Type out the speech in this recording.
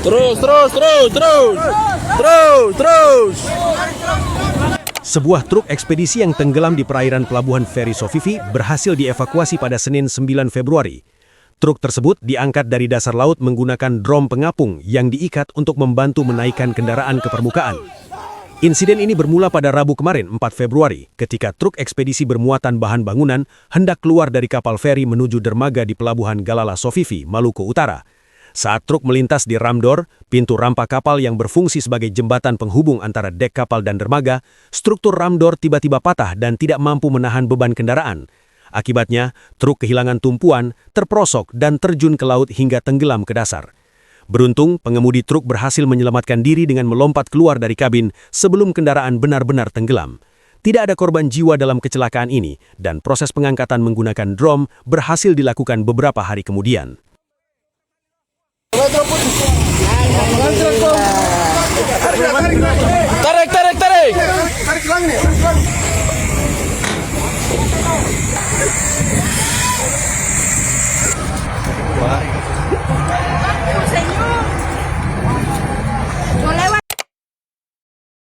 Terus. Sebuah truk ekspedisi yang tenggelam di perairan pelabuhan feri Sofifi berhasil dievakuasi pada Senin 9 Februari. Truk tersebut diangkat dari dasar laut menggunakan drom pengapung yang diikat untuk membantu menaikkan kendaraan ke permukaan. Insiden ini bermula pada Rabu kemarin 4 Februari ketika truk ekspedisi bermuatan bahan bangunan hendak keluar dari kapal feri menuju dermaga di pelabuhan Galala Sofifi, Maluku Utara. Saat truk melintas di ramdor, pintu rampa kapal yang berfungsi sebagai jembatan penghubung antara dek kapal dan dermaga, struktur ramdor tiba-tiba patah dan tidak mampu menahan beban kendaraan. Akibatnya, truk kehilangan tumpuan, terperosok dan terjun ke laut hingga tenggelam ke dasar. Beruntung, pengemudi truk berhasil menyelamatkan diri dengan melompat keluar dari kabin sebelum kendaraan benar-benar tenggelam. Tidak ada korban jiwa dalam kecelakaan ini, dan proses pengangkatan menggunakan drom berhasil dilakukan beberapa hari kemudian.